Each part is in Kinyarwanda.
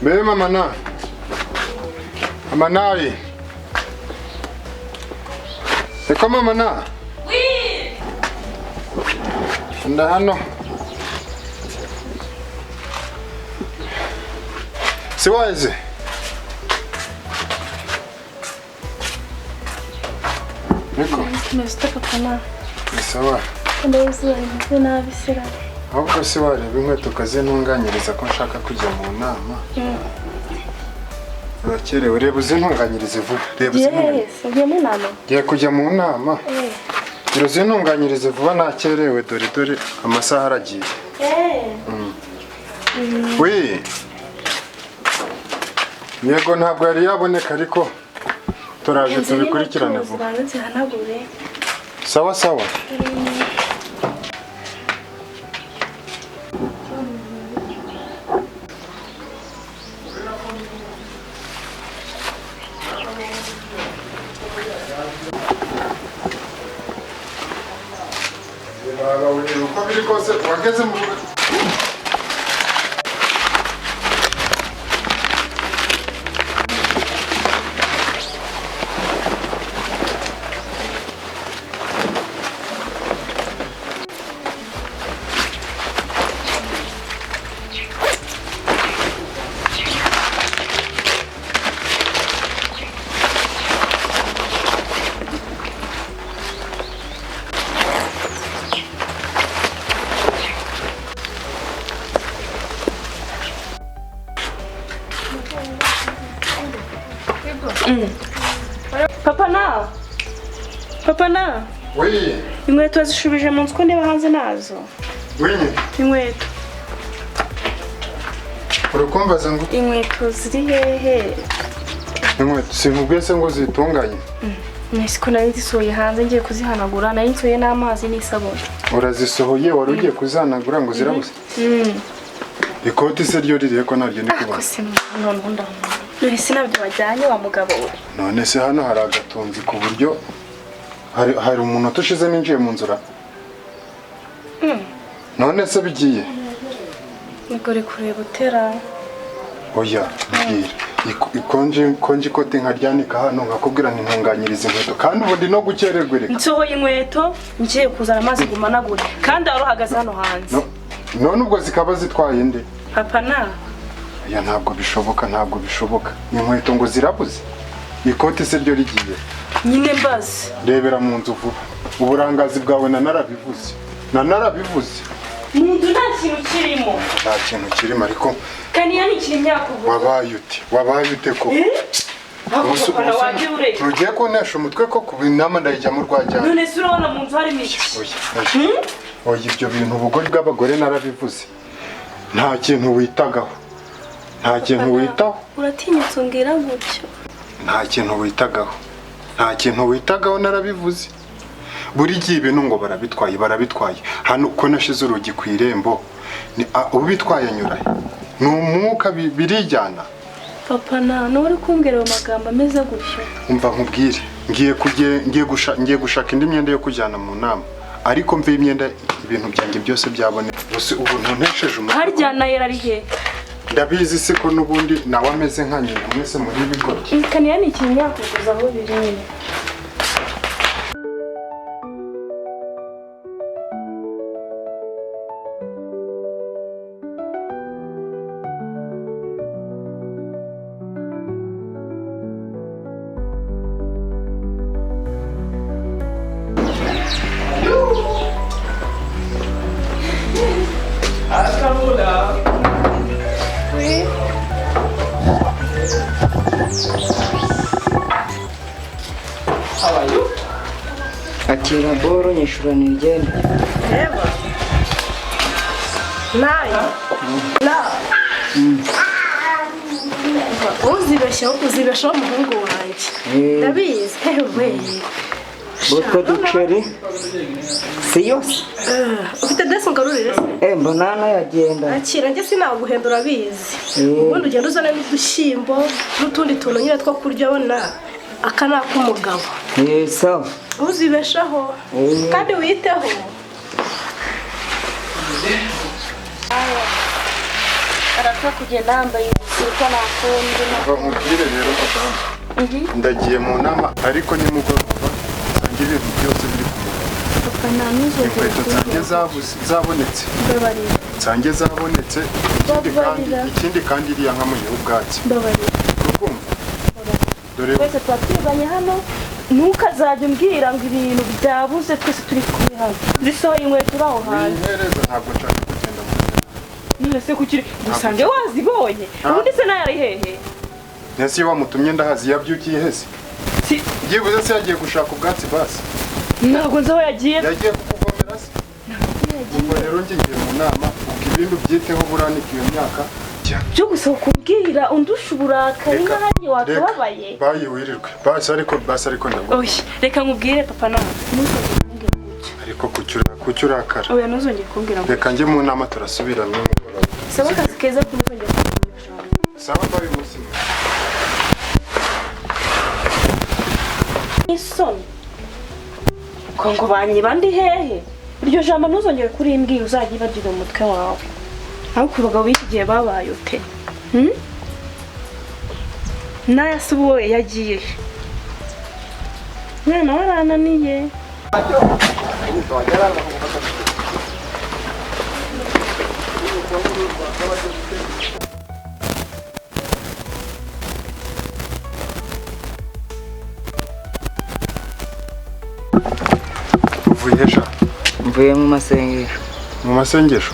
Be mama Amanawi. C'est comment Mana? Oui. Ndahano. Siwaze. Niko. Tunastaka pana. Sawa. Ndezi na bisira. Ahubwo se wareba inkweto ukazintunganyiriza ko nshaka kujya mu nama. Urakerewe, reba uzintunganyirize vuba. Reba uzintunganyirize. Ngiye kujya mu nama. Reba uzintunganyirize vuba nakerewe dore amasaha aragiye. Oui. Yego ntabwo yari yaboneka ariko turaje tubikurikirane vuba. Sawa sawa. Uko biri kose wageze mu Papa na. Oui. Inkweto zishubije mu nzu ko ndeba hanze nazo. Oui. Inkweto. Urukumbaza ngo inkweto ziri hehe? Inkweto simubwese ngo zitunganye. Nese ko nari zisohoye hanze ngiye kuzihanagura nari nsoye n'amazi n'isabune. Urazisohoye wari ugiye kuzanagura ngo zirabuze? Ikoti se ryo ririye ko naryo nikubona. None ndabona. Nese nabyo bajyanye wa mugabo we. None se hano hari agatunzi ku buryo hari umuntu utushize ninjiye mu nzura. None se bigiye? Nigore kureba utera. Oya, bwira. Konji kote nkaryanika hano ngakubwira ntunganyiriza inkweto kandi ubundi no gukererwa reka. Nsohoye inkweto ngiye kuzana amazi gumanagura kandi aruhagaze hano hanze. None ubwo zikaba zitwaye nde? Papa na. Ya ntabwo bishoboka. Inkweto ngo zirabuze. Ikoti se ryo rigiye. Nyine mbazi. Rebera mu nzu vuba. Uburangazi bwawe narabivuze. Mundu nta kintu kirimo. Nta kintu kirimo ariko Kaniya ni kiri imyakubu. Wabaye ute ko? Tugiye kunesha umutwe ko kubinama ndayijya mu rwajyana. None se urabona mu nzu harimo iki? Oya ibyo bintu ubugori bw'abagore narabivuze. Nta kintu witagaho. Uratinyutse umbwira gutyo. Nta kintu witagaho narabivuze. Buri gihe ibintu ngo barabitwaye. Hano uko nashize urugi ku irembo ubitwaye anyura. Ni umwuka birijyana. Papa na uri kumbwira ayo magambo ameze gutyo. Umva nkubwire. Ngiye gushaka indi myenda yo kujyana mu nama. Ariko mve imyenda ibintu byanjye byose byabone. Bose ubu ntunesheje umutwe. Haryana yari he? Ndabizi se ko nubundi nawe ameze nka nyina mwese muri bigoryi. Kaniya ni kinyakuguza aho biri nyine. Akira boro nyishura nigende. Eba. nayo uzibeshaho umuhungu wanjye ndabizi hewe utwo duceri si yose ufite desi ngarurire mbona nayagenda akira njye sinaguhenda bizi ubundi ugenda uzana n'udushyimbo n'utundi tuntu nyine two kurya abona aka ni ak'umugabo sawa uzibeshaho kandi witeho arapfa kugenda yambaye ibisirwa nakundi nkubwire rero madamu ndagiye mu nama ariko nimugoroba nsange ibintu byose biri ku murongo inkweto zanjye zabonetse nsange zabonetse ikindi kandi iriya nka mu gihe ubwatsi urukumva dore twese tuba twiganye hano ntukazajya umbwira ngo ibintu byabuze twese turi kumwe hano zisohoye inkweto uri aho hantu wintereza ntabwo nshaka kugenda mu none se kukiri gusange wazibonye ubundi se nayo ari hehe nese iyo wamutumye ndahazi yabyukiye hese byibuze se yagiye gushaka ubwatsi basi ntabwo nzi aho yagiye kukuvomera se ubwo rero ngiye mu nama ubwo ibindi ubyiteho buranika iyo myaka byo gusohoka umbwira undusha uburakari nk'ahandi wakababaye bayi wirirwe basi ariko ndagwa reka nkubwire papa nawe ariko kuki urakara oya ntuzongere kumbwira ngo reka njye mu nama turasubira n'umugoroba saba akazi keza kumuzongera kumbwira saba bayi umunsi mwiza isoni ngo banyiba ndi hehe iryo jambo ntuzongere kurimbwira uzajya ibagira umutwe wawe ariko abagabo b'iki gihe babaye ute naya se ubu we yagiye mwana we arananiye uvuye he sha mvuye mu masengesho mu masengesho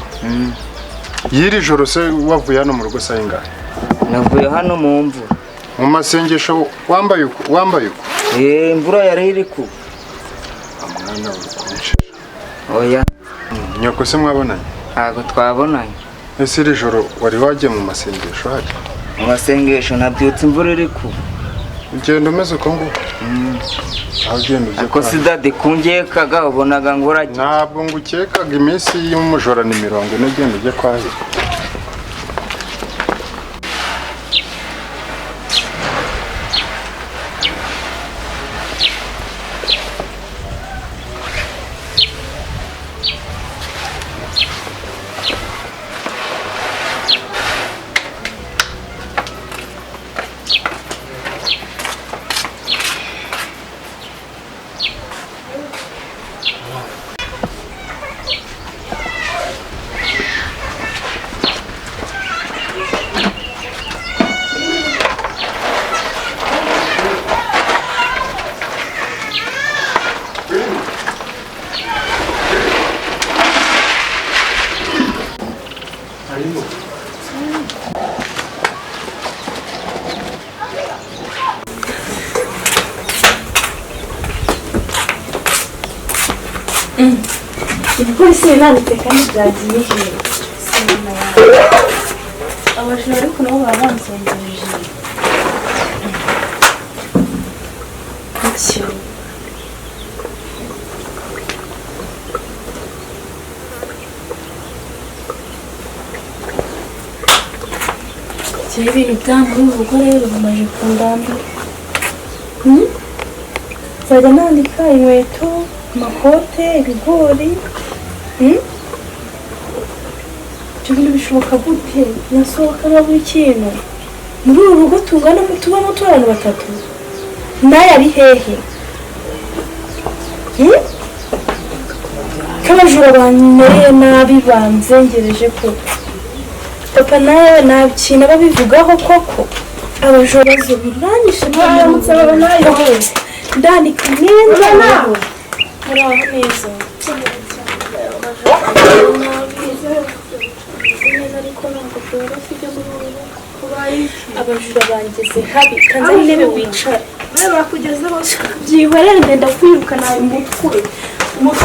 y'iri joro se wavuye hano mu rugo saa ingahe navuye hano mu mvura mu masengesho wambaye uko imvura yari iri kugwa mwana uri kunshira oya nyoko se mwabonanye ntabwo twabonanye ese iri joro wari wagiye mu masengesho hajya mu masengesho nabyutse imvura iri kugwa ugenda umeze uko nguko aho ugenda ujya ko sidade kungekaga ubonaga ngo urajya ntabwo ngukekaga iminsi y'umujora ni 40 ugenda ujya kwahira Polisi nanditse kandi byagiye he abajura ariko nabo baba bansengereje iki ibintu byambaye urugo rero bimaze kundambira nzajya nandika inkweto amakote ibigori ibyo bintu bishoboka gute nasohokamo buri kintu muri uru rugo tubamo turi abantu batatu nayo ari hehe ko abajura banmereye nabi banzengereje ko papa nawe nta kintu babivugaho koko abajura birangije mwaramutse baba nayo hose ndanika neza nawe muraho neza abajura bangeze habi kanza intebe wicara bakugezeho byihorere ndenda kwirukana umutwe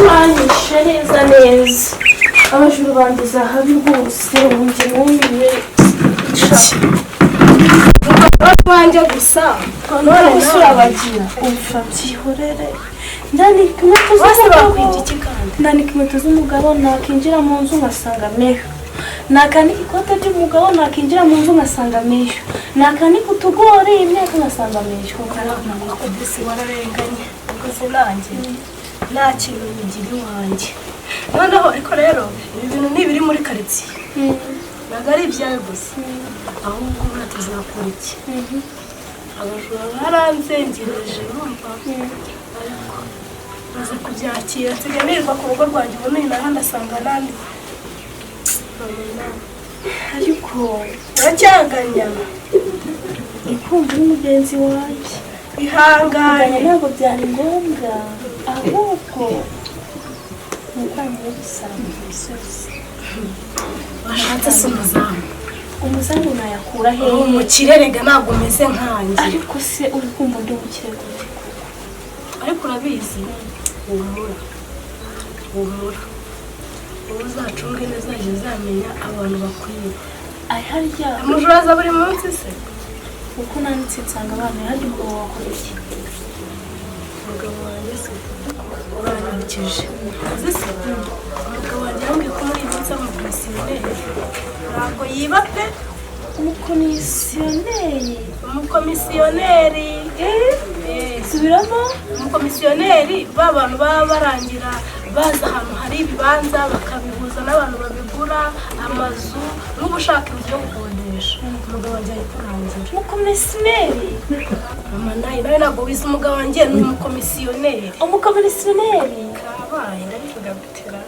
uranyishe neza abajuru bangiza habi rwose wunge numiwe wanjye gusa none gusura bagira umfa byihorere ndanika inkweto z'umugabo nakinjira mu nzu ngasanga meho nakanika ikote ry'umugabo nakinjira mu nzu ngasanga meho nakanika utugori imyaka ngasanga meho kodesi wararenganye rwose nanjye nta kintu bigira iwanjye noneho ariko rero ibi bintu ntibiri muri karitsiye ntabwo ari ibyawe gusa ahubwo ubona tuzakora iki abajura baranzengereje urumva ariko maze kubyakira nsigaye nirirwa ku rugo rwanjye ubu naho ndasanga nandi ariko uracyanganya ikumva n'umugenzi wanjye ihangane ntabwo byari ngombwa ahubwo mutangiye gusara mu misozi washatse se umuzamu nayakura hehe mu kirerega ntabwo umeze nkanjye ariko se uri kumva ndi umukire gute ariko urabizi humura ubu uzacunge neza uzamenya abantu bakwiye ari harya umujura aza buri munsi se uko nanditse nsanga abana harya umugabo wakora iki umugabo wanjye se uranyibukije uzi se umugabo wanjye yambwiye ko muri iyi minsi amukomisiyoneri ntabwo yiba pe umukomisiyoneri subiramo umukomisiyoneri ba bantu baba barangira baza ahantu hari ibibanza bakabihuza n'abantu babigura amazu n'ubushaka inzu yo gukodesha umugabo wanjye ari kurangira umukomisiyoneri mama nawe ntabwo wize umugabo wanjye ni umukomisiyoneri kabaye ndabivuga gutera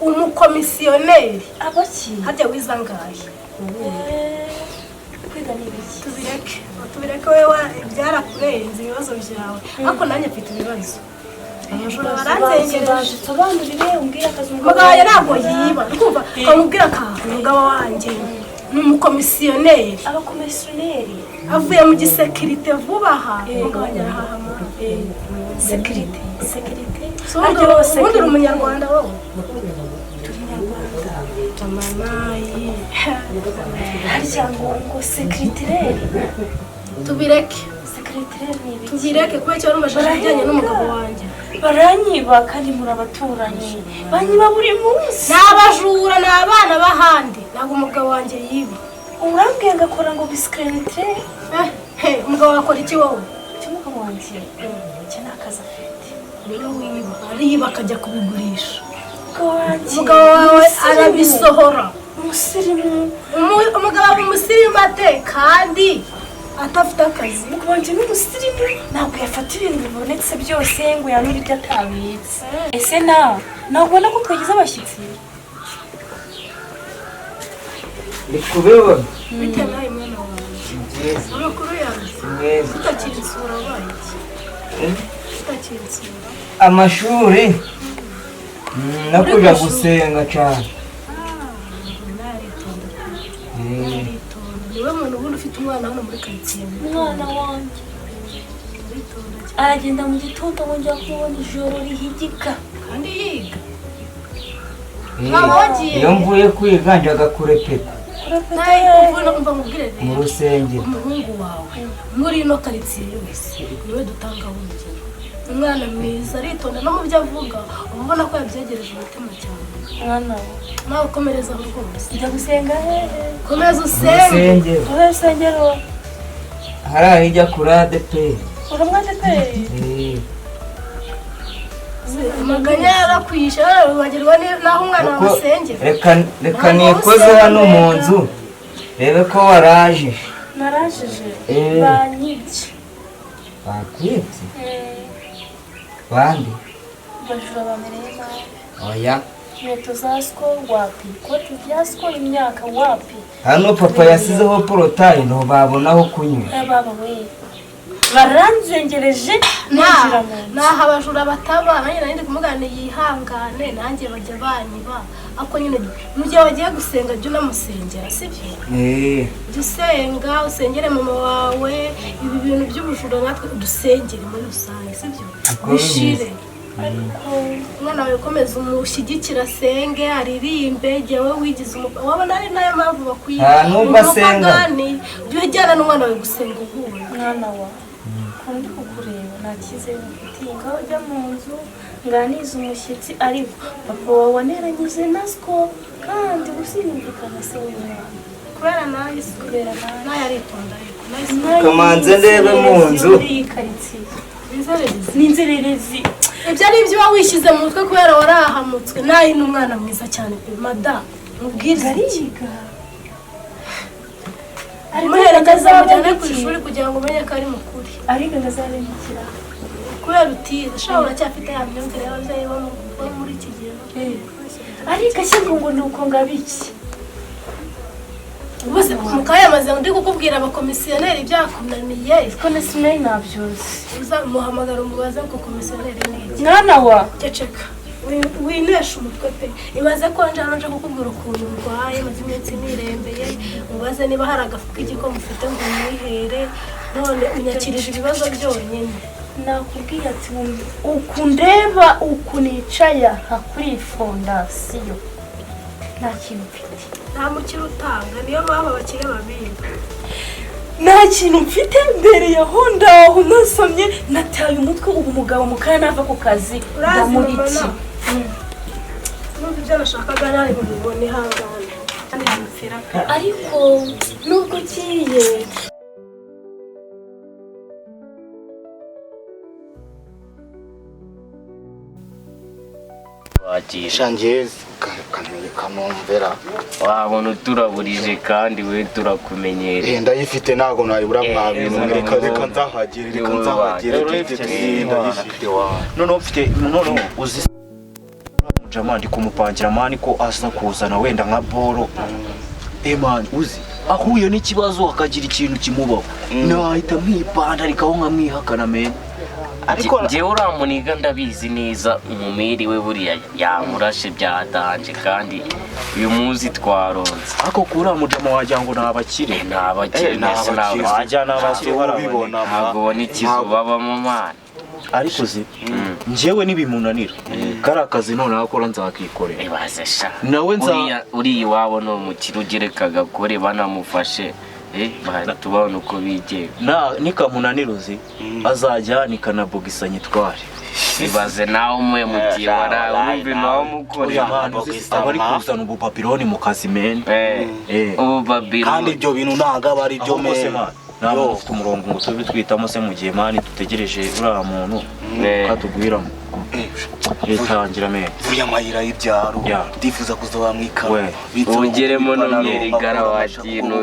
umukomisiyoneri abaki harya wize angahe kwiga ni ibiki tubireke wewe byarakurenze ibibazo byawe ariko nanjye mfite ibibazo abajura baranzengereje sobanurire umbwire akazi umugabo wanjye ntabwo yiba kumva kamubwira akantu umugabo wanjye ni umukomisiyoneri abakomisiyoneri avuye mu gisekirite vuba aha umugabo wanjye arahahama sekirite ubundi uri umunyarwanda wowe Tamanayi harya ngo sekiritireri tubireke ni ibiki tubireke kubera icyo warumvashije ibijyanye n'umugabo wanjye baranyiba kandi muri abaturanyi banyiba buri munsi ni abajura ni abana b'ahandi ntabwo umugabo wanjye yiba urambwiye ngakora ngo bisikiritireri umugabo wakora iki wowe icyo umugabo wanjye icyo ni akazi afite niyo wiba ariba akajya kubigurisha umugabo wawe arabisohora umusirimu umugabo umusirimu ate kandi atafite akazi umugabo wanjye ni umusirimu ntabwo yafata ibintu bibonetse byose ngo yanure ibyo atabitse ese nawe ntabwo ubona ko twagize abashyitsi ndi kubibona bitewe nawe mwana wanjye amakuru yanjye tutakira isura wabaye iki tutakira isura amashuri no kujya gusenga cyane niwe muntu ubundi ufite umwana hano muri karitsiye umwana wanjye aragenda mu gitondo wongera kubona ijoro rihigika kandi yiga iyo mvuye kwiga njyaga kurepeta mu rusengero umuhungu wawe muri ino karitsiye yose niwe dutangaho urugero umwana mwiza aritonda no mu byo avuga uba ubona ko yabyegereje umutima cyane mwana nawe ukomereza aho rwose ujya gusenga hehe komeza usenge urusengero hariya hirya kuri adeperi uramwadeperi amaganya yarakwishe wibagirwa n'aho umwana wawe asengera reka nikoze hano mu nzu rebe ko waraje narajije banyibye bakwibye bande bajura bamereye nabi oya inkweto za sikoro wapi ikoti rya sikoro imyaka wapi hano papa yasizeho porotayi nto babonaho kunyura baba we baranzengereje ninjira mu nzu naho abajura bataba nanjye nari ndi kumugana yihangane nanjye bajya banyiba ariko nyine mu gihe wagiye gusenga jya unamusengera sibyo jya usenga usengere mama wawe ibi bintu by'ubujura natwe udusengere muri rusange sibyo bishire umwana wawe ukomeza umushyigikira asenge aririmbe jyewe wigize wabona ari nayo mpamvu bakwiye nubwo asenga jya ujyana n'umwana wawe gusenga uhuye mwana wa ndi kukureba nta cyizere mfitiye ngaho ujya mu nzu nganiza umushyitsi ariko papa wawe waneranyije na siko kandi usirindikana se w'umwana kubera nawe nawe aritonda ariko kamanze ndebe mu nzu n'inzererezi ibyo ari ibyo uba wishyize mu mutwe kubera warahamutswe nawe ni umwana mwiza cyane pe madamu mubwiriza ariga muherekeza mujyane ku ishuri kugira ngo umenye ko ari mukuri ariga ngazabindikira kubera utize ushobora uracyafite ya myumvire y'ababyeyi bo muri iki gihe ariko ashyirwa ngo ni uko ngabiki bose mukayamaze ndi kukubwira abakomisiyoneri byakunaniye ko nasinari nabyose uzamuhamagara umubaze ko komisiyoneri ni mwana wa ceceka winesha umutwe pe ibaze ko nje kukubwira ukuntu urwaye maze iminsi nirembeye mubaze niba hari agafu k'igikoma ufite ngo mwihere none unyakirije ibibazo byonyine nakubwiye ati uku ndeba uku nicaye aha kuri fondasiyo nta kintu mfite nta mukiro utanga niyo mpamvu abakire babiga nta kintu mfite mbere yaho ndaho nasomye nataye umutwe ubu umugabo mukaya nava ku kazi ndamuriki n'ubu ibyo nashakaga nawe mubibona ihangane kandi ntibipfira ariko nubwo ugiye wagisha njye kanomvera wabona uturaburije kandi we turakumenyereye ndayifite ntago nayibura mwabintu reka nzahagire noneho mfite noneho uzi mujama ndi kumupangira mani ko asa kuzana wenda nka boro mani uzi ahuye n'ikibazo akagira ikintu kimubaho nahita mwipanda arikaho nkamwihakana meni ariko njyewe uramuniga ndabizi neza umumiri we buriya yamurashe byadanje kandi uyu muzi twaronze ako kuri mujama wagira ngo nabakire nese wajya n'abakire barabibona ntabwo ubona ikizo babamo mani ariko uzi njyewe nibimunanira kari akazi none akora nzakikorera ibaze sha nawe uriya iwabo ni umukire ugereka agakore banamufashe tubabona uko bigenga nikamunanira uzi azajya nikanabogisanya itware ibaze nawe umuye mu gihe wumva nawe umukorera abari kuzana ubupapironi mu kazi meni kandi ibyo bintu ntabwo aba ari byo meni ntabwo dufite umurongo ngo tube twitamo se mu gihe mani dutegereje uriya muntu katugwiramo itangira meni uriya mayira y'ibyaro ndifuza kuza bamwikara wongeremo n'umweri garawakintu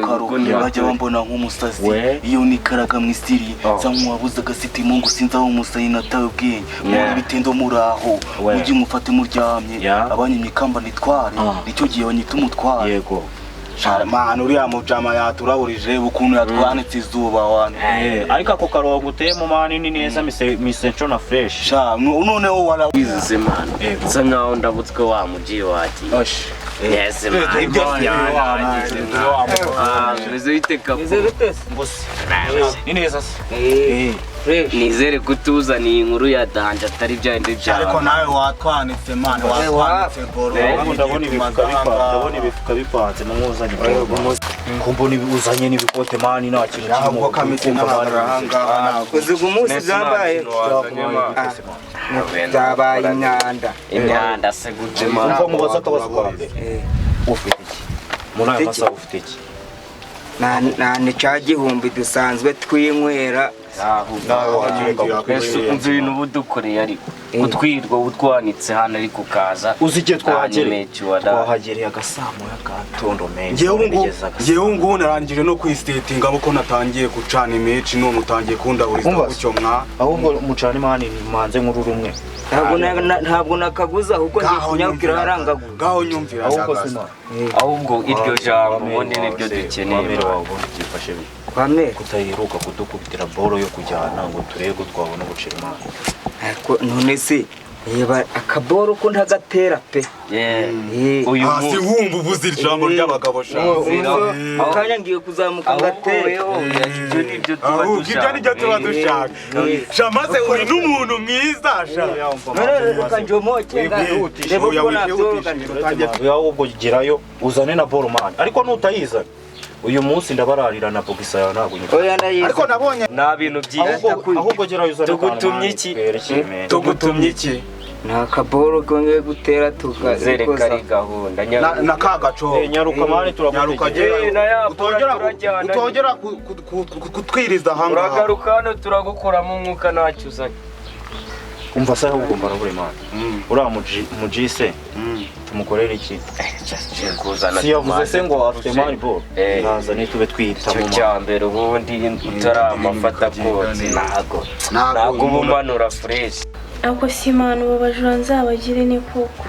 bajya bambona nk'umusazi iyo nikaraga mu isiri za nk'uwabuze agasitimu ngo sinzi aho umusayi natawe ubwenge muri bitendo muri aho mujye mufate muryamye abanyimye ikamba nitware nicyo gihe banyita umutware yego Sharman uriya mujama yaturaburije ukuntu yatwanitse izuba wane ariko ako karongo utemo mani ni neza misencho na fresh sha noneho wala wizize man nsa nkaho ndabutswe wa mugiye wati yes man ni neza nizere kutuzaniye inkuru ya danje atari byandi byawe ariko nawe watwanitse man watwanitse boro ndabona ibifuka bipanze namuzanye kumbona ibuzanye n'ibikote mani nta kintu cyangwa kamite n'abaranga kuzuga umunsi zambaye zabaye imyanda se gute man umva mubaza akabazo kwa mbere ufite iki muri aya masaha ufite iki nta cya gihumbi dusanzwe twinywera umva ibintu uba udukoreye ariko utwirwa utwanitse hano ariko ukaza uzi igihe twahagereye agasamu y'agatondo menshi ngewe ngubu narangije no kwistetinga kuko natangiye gucana imeci none utangiye kundaburiza gutyo mwa ahubwo mucana imani manze nkuru rumwe ntabwo nakaguza kuko ndi kunyakira harangagura ngaho nyumvira ahubwo iryo jambo ubundi niryo dukeneye kwame kutayiruka kudukubitira boro yo kujyana ngo turebe ko twabona ubucira imana ariko none se Yeba akaboro ko ntagatera pe. Uyu hasi wumva uvuze ijambo ry'abagabo akanya ngiye kuzamuka ngateye. ibyo nibyo tuba ibyo nibyo tuba dushaka shamaze uri n'umuntu mwiza sha Reka njomoke ngahutisha ko nabyo ahubwo gerayo uzane na boromani ariko nutayizana uyu munsi ndabararira na bogisa yawe ntabwo ariko nabonye nta bintu byiza ahubwo gerayo uzane tugutumye iki tugutumye iki nta kaboro kongeye gutera zereka ari gahunda na kagaco nyaruka mani turagera utongera kutwiriza hanga uragaruka hano turagukuramo umwuka ntacyo uzanye umva se ahubwo mbara buri mani uriya mujise tumukorera iki si yavuze se ngo afite mani ball naza nitube twihitamo icyo cya mbere ubundi utaramafata kose ntabwo uba umanura fureshi ako si imana ubu bajura nzabagire ni koko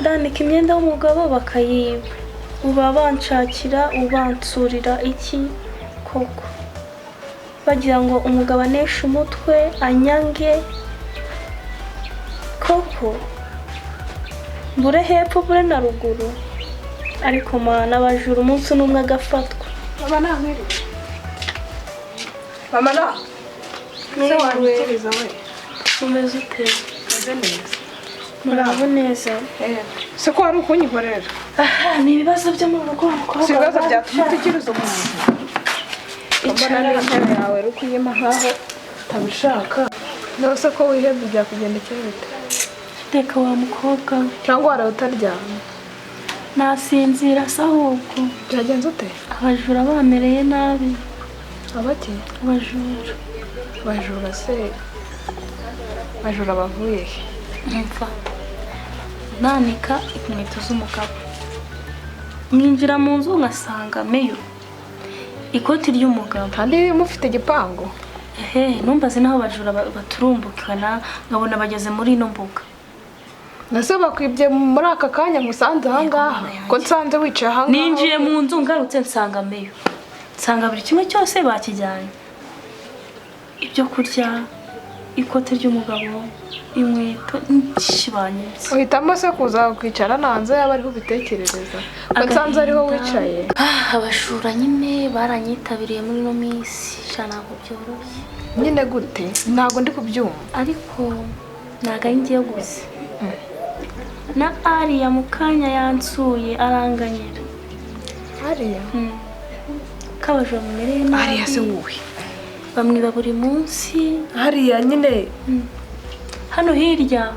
ndanika imyenda y'umugabo bakayiba uba banshakira ubansurira iki koko bagira ngo umugabo aneshe umutwe anyange koko mbure hepfo bure na ruguru ariko mana abajura umunsi n'umwe agafatwa mama nahwere mama na se warwiriza we umeze ute meze neza muraho neza se ko wari ukunyikorera ni ibibazo byo mu rugo umukobwa si ibibazo byatuma utekereza umuntu mbona n'intebe yawe uri kuyima nkaho utabishaka nose ko wihebye byakugendekeye bite reka wa mukobwa cyangwa waraye utaryamye nasinzira se ahubwo byagenze ute abajura bamereye nabi abaki abajura bajura se bajura bavuye he mva nanika inkweto z'umugabo mwinjira mu nzu ngasanga meyo ikoti ry'umugabo kandi mufite igipangu numbaze naho bajura baturumbukana nkabona bageze muri ino mbuga nase bakwibye muri aka kanya musanze ahangaha ko nsanze wicaye ahangaha ninjiye mu nzu ngarutse nsanga meyo nsanga buri kimwe cyose bakijyanye ibyo kurya ikote ry'umugabo inkweto n'ikibanyitse uhitamo se kuza kwicara nanze yaba ariho ubitekerereza ko nsanze ariho wicaye abashura nyine baranyitabiriye muri ino minsi ntabwo byoroshye nyine gute ntabwo ndi kubyumva ariko ntabwo ari ngiye gusa na ariya mu kanya yansuye aranganyira ariya kabajura mumereye nabi ariya se wowe bamwiba buri munsi hariya nyine hano hirya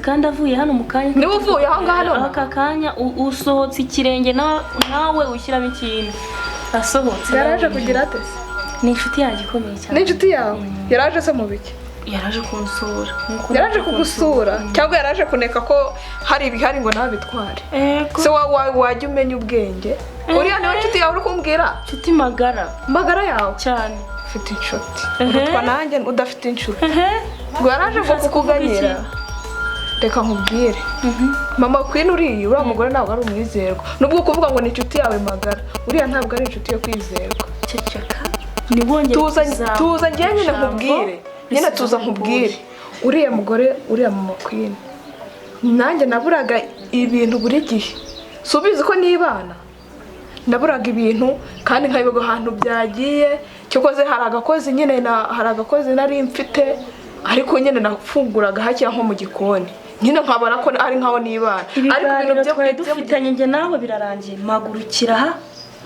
kandi avuye hano mu kanya niba uvuye aho ngaho aka kanya usohotse ikirenge nawe ushyiramo ikintu asohotse yaraje kugira ate ni inshuti yanjye ikomeye cyane ni inshuti yawe yaraje se mu biki yaraje kunsura yaraje kugusura cyangwa yaraje kuneka ko hari ibihari ngo nawe bitware se wajya umenya ubwenge uriya niwe inshuti yawe uri kumbwira inshuti magara yawe cyane ufite inshuti urutwa nanjye udafite inshuti ngo yaraje ngo kukuganyira reka nkubwire mama kwini uriya mugore ntabwo ari umwizerwa nubwo kuvuga ngo ni inshuti yawe magara uriya ntabwo ari inshuti yo kwizerwa ceceka tuza ngewe nyine nkubwire nyine tuza nkubwire uriya mugore uriya mama kwini nanjye naburaga ibintu buri gihe si ubizi ko nibana naburaga ibintu kandi nkabivuga ahantu byagiye cyokoze hari agakozi nari mfite ariko nyine nafunguraga hakiya nko mu gikoni nyine nkabona ko ari nkaho nibana ariko ibintu byo twari dufitanye njye nawe birarangiye magurukira aha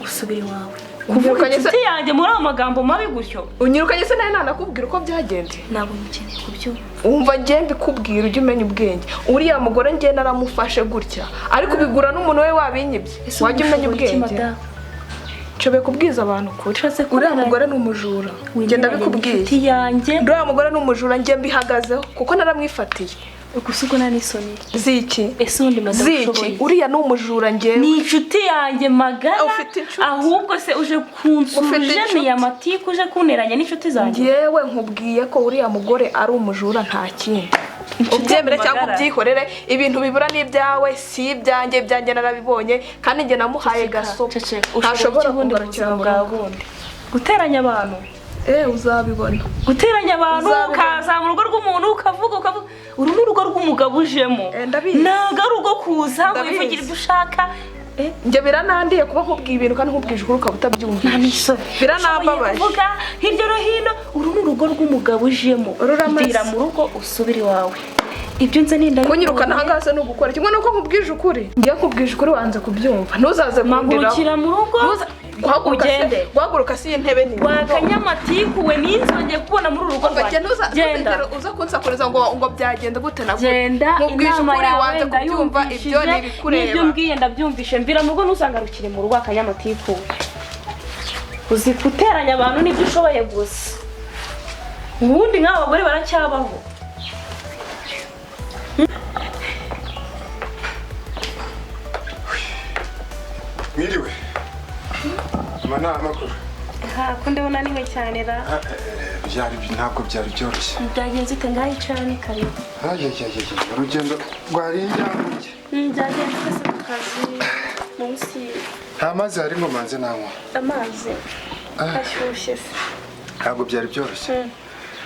usubira iwawe kuvuga inshuti yanjye muri ayo magambo mabi gutyo unyirukanye se nawe nanakubwira uko byagenze ntabwo mukeneye kubyumva wumva njye mbikubwira ujye umenya ubwenge uriya mugore njye naramufashe gutya ariko ubigura n'umuntu we wabinyibye wajya umenya ubwenge nshoboye kubwiza abantu kuri uriya mugore ni umujura ngenda bikubwiye uriya mugore ni umujura njye mbihagazeho kuko naramwifatiye gusa ubwo nani isoni ziki ese undi ziki uriya ni umujura njyewe ni inshuti yanjye magara ahubwo se uje kunsujeniye amatiku uje kuneranya n'inshuti zanjye njyewe nkubwiye ko uriya mugore ari umujura nta kindi ubyemere cyangwa ubyihorere ibintu bibura n'ibyawe si ibyanjye narabibonye kandi njye namuhaye gaso ntashobora kugarukira mu bundi guteranya abantu uzabibona. Guteranya abantu ukaza mu rugo rw'umuntu ukavuga uru ni urugo rw'umugabo ujemo. Ntago ari urugo kuza ngo wivugire ibyo ushaka. Njye biranandiye kuba nkubwiye ibintu kandi nkubwije ukuri ukaba utabyumvise. Biranambabaje. Uvuga hirya no hino uru ni urugo rw'umugabo ujemo. Gira mu rugo usubire iwawe. Ibyo nze ninda kunyirukana hangase no gukora kimwe nuko nkubwije ukuri. Ngiye kubwije ukuri wanze kubyumva. Ntuzaze mangurukira mu rugo. Guhaguruka si intebe ni. Wakanyamatiku we ninzongeye kubona muri urugo rwanjye. Genda uza kunsakuriza ngo byagenda gute nako. Genda nkubwije ukuri wanze kubyumva ibyo ni bikureba. Ibyo mbwiye ndabyumvishe mvira mu rugo nusangarukire mu rugo akanyamatiku. Uzi guteranya abantu nibyo ushoboye gusa. Ubundi nk'abagore baracyabaho. Mwiriwe. Mana amakuru. Ko ndabona niwe cyane ra. Ntabwo byari byoroshye. Byagenze ute ngaho cyane kare. Urugendo rwarinjyamuje. Byagenze kose ku kazi munsi. Nta mazi hari ngo manze nanywa. Amazi ashyushye. Ntabwo byari byoroshye.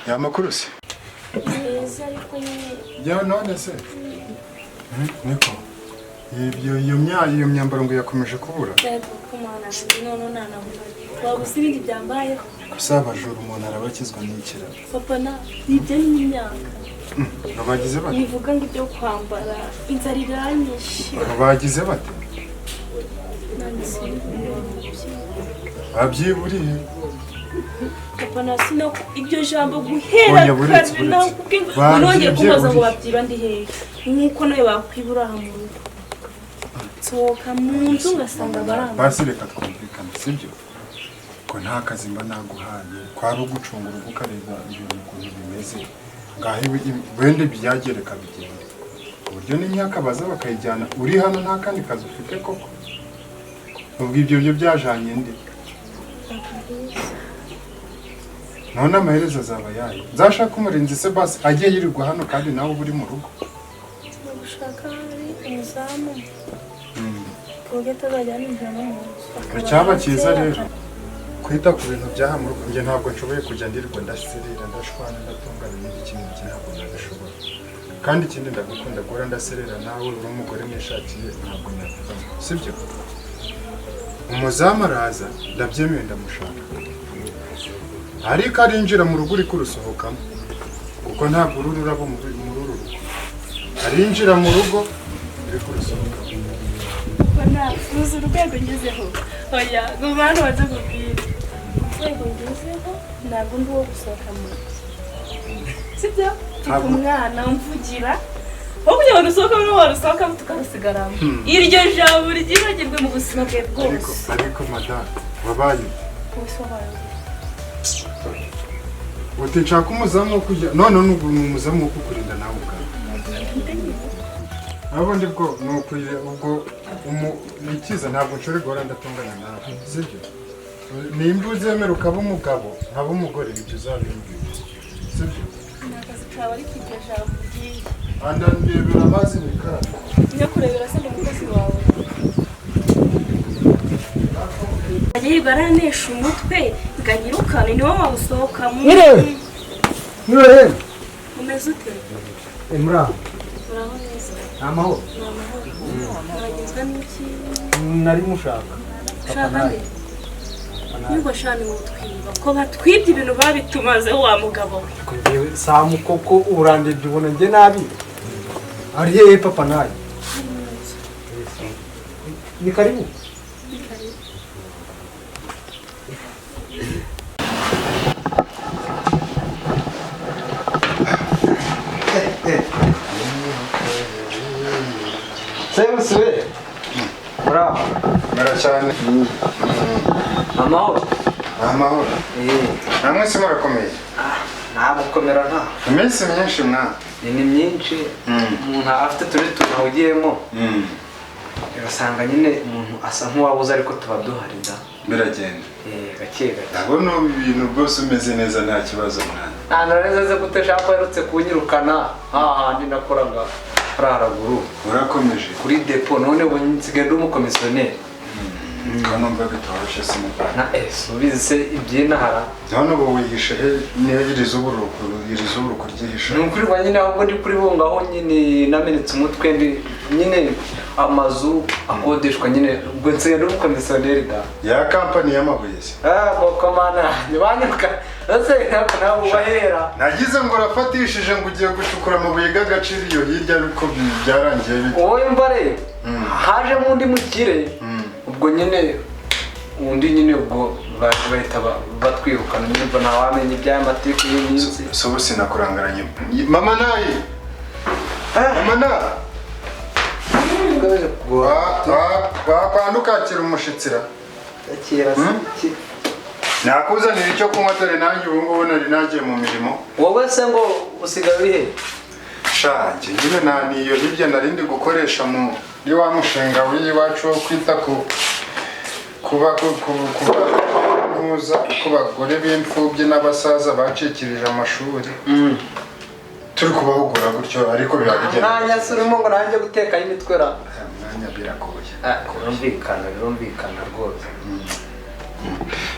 Ya makuru se. Neza ariko nyine. Ya none se. Niko. Iyo myambaro ngo yakomeje kubura. Yego kumana none nanabura. Wabuze ibindi byambayeho. Gusa abajura umuntu arabakizwa n'ikira. Papa na nibyo n'imyaka. Bagize bate? Nivuga ngo ibyo kwambara inzara iranyishe. Bagize bate? Babyiburiye. Papa na sino ibyo jambo guhera kare nakubwiye nongeye kubaza ngo babyiba ndi hehe. Nkuko nawe bakwibura mu rugo. Sohoka mu nzu ngasanga baramba. Basi reka twumvikane sibyo? Ko nta kazi mba naguhaye kwari ugucungura ukareba ibintu ukuntu bimeze. Ngahe wende byagereka bigende. Uburyo n'imyaka baza bakayijyana uri hano nta kandi kazi ufite koko. Ubwo ibyo byajanye ndi. None amaherezo azaba yayo. Nzashaka umurinzi se basi agiye yirirwa hano kandi nawe uri mu rugo. Ushaka umuzamu. Kogeta bajyana injama mu nzu. Icyaba cyiza rero kwita ku bintu byaha mu rugo nge ntabwo nshoboye kujya ndirirwa ndasirira ndashwana ndatungana n'ikintu ntabwo nabishobora. Kandi ikindi ndagukunda gora ndaserera nawe uri umugore mwishakiye ntabwo nabivamo. Sibyo? Umuzamu araza ndabyemeye ndamushaka. Ariko arinjira mu rugo uri kurusohokamo. Kuko ntabwo ururabo muri uru rugo. Arinjira mu rugo uri kurusohokamo. Bana uzi urwego ngezeho. Oya ngo bantu baze kubwira. Urwego ngezeho ntabwo ndi wo gusohoka mu nzu. Sibyo? Umwana umvugira. Wowe ujya usohoka muri wo usohoka tukarusigaramo. Iryo jambo ryibagirwe mu buzima bwe bwose. Ariko madame wabaye. Uti nshaka umuzamu wo kujya none n'ubu ni umuzamu wo kukurinda nawe ubwawe. Abundi bwo nukwire ubwo nikiza ntabwo nshore gora ndatunganya nawe. Sibyo? Nimba uzemera ukaba umugabo nkaba umugore ibyo uzabimbwira. Sibyo? Nakazi kawe ari kujya jambo giye. Anda ndebera amazi bikara. Njya kurebera se umukozi wawe. Agiye baranesha umutwe nganyirukane niwo wawusohoka mu. Niwe. Umeze ute? Emra. Uraho neza. Amahoro. Uragenzwa n'iki? Nari mushaka. Shaka nde? Niba shani mutwiba ko batwibye ibintu babitumazeho wa mugabo we. Ngewe samu koko urandebye ubona nge nabi. Ari hehe papa naye? Ni karibu. Sebe. Bravo. Mera cyane. Amahoro. Amahoro. Namwe se murakomeye. Ntabwo komera nta. Iminsi myinshi mwana. Ni myinshi. Umuntu afite turi tunahugiyemo. Birasanga nyine umuntu asa nk'uwabuze ariko tuba duharida. Biragenda. Gake gake. Ndabona ibintu byose umeze neza nta kibazo mwana. Ntareze guteshaka yarutse kunyirukana hahandi nakoraga haraguru. Urakomeje kuri depo none ubu nsigaye ndi umukomisiyoneri. Hano mba bitoroshye sinubana. Na ubizi se iby'inahara. None ubu wihishe he niyo iri z'uburuko ryihisha. Ni ukuri kwa nyine ahubwo ndi kuri bungaho nyine namenetse umutwe ndi nyine amazu akodeshwa nyine ubwo nsigaye ndi umukomisiyoneri da. Ya kampani y'amabuye se. Boko mana ntibanyuka. Ese ntabwo nawe ubahera. Nagize ngo urafatishije ngo ugiye gucukura amabuye g'agaciro iyo hirya ariko byarangiye bite. Wowe mbare haje mu ndi mukire. Ubwo nyine undi nyine ubwo bahita batwirukana nimba ntawamenye iby'amateka y'iminsi. So bose nakurangaranye. Mama nayi. Mama na. Wakandukakira umushitsira. Akira se. Nakuzanira icyo kunywa dore nanjye ubu ngubu nari nagiye mu mirimo. Wowe se ngo usigaye urihe? Shange nyine naniyo hirya narindi gukoresha muri wa mushinga w'iwacu wo kwita kuba ku bagore b'imfubyi n'abasaza bacikirije amashuri. Turi kubahugura gutyo ariko birabigenda. Mwanya surimo ngo nanjye guteka imitwera. Mwanya biragoye. Birumvikana rwose.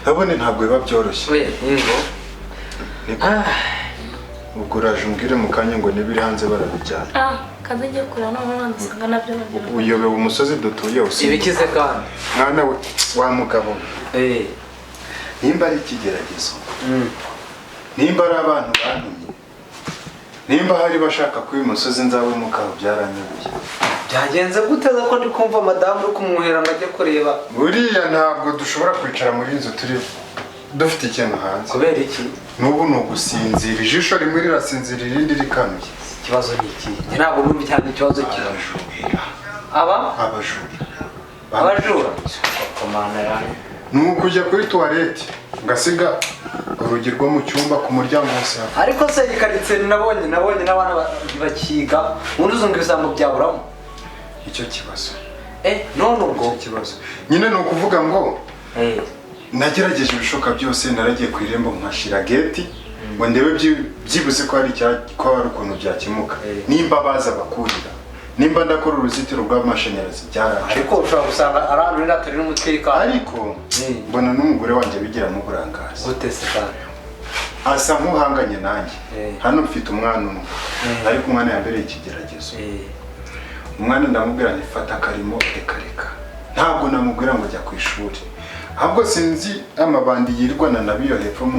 Abone ntabwo biba byoroshye. We ingo. Ubwo uraje umbwire mu kanya ngo nibiri hanze barabijyana. Kaza ngiye kureba none ndasanga nabyo nabyo. Uyobewe umusozi dutuye usi. Ibikize kandi. Mwana we wa mugabo. Nimba ari ikigeragezo. Nimba ari abantu bantumye. Nimba hari bashaka ko uyu musozi nzawe mukaba byaranyubiye. Byagenze guteza ko ndi kumva madamu uri kumwohera ngo ajye kureba. Buriya ntabwo dushobora kwicara muri inzu turi dufite ikintu hanze. Kubera iki? Nubu ni ugusinzira, ijisho rimwe rirasinzira irindi rikanuye. Ikibazo ni iki? Ntabwo numva cyane ikibazo kirajura. Abajura? Komana yanjye. Nuko ujya kuri toilette ngasiga urugi rwo mu cyumba ku muryango hose. Ariko se ikaritse nabonye n'abana bakiga undi uzunga ibisambo byaburamo. Icyo kibazo. None ubwo kibazo. Nyine no kuvuga ngo nagerageje ibishoka byose naragiye ku irembo nkashira gate ngo ndebe byibuze ko hari ukuntu byakemuka. Nimba baza bakurira. Nimba ndakora uruzitiro rw'amashanyarazi byaraje. Ariko ushobora gusanga arantu n'atari n'umutekano. Ariko mbona n'umugore wanjye bigiramo uburangazi. Gute se kandi? Asa nk'uhanganye nanjye. Hano mfite umwana umwe. Ariko umwana yambereye ikigeragezo. Umwana ndamubwira nifata akarimo reka. Ntabwo namubwira ngo jya ku ishuri. Ahubwo sinzi amabandi yirwana nabiyo hepfo mu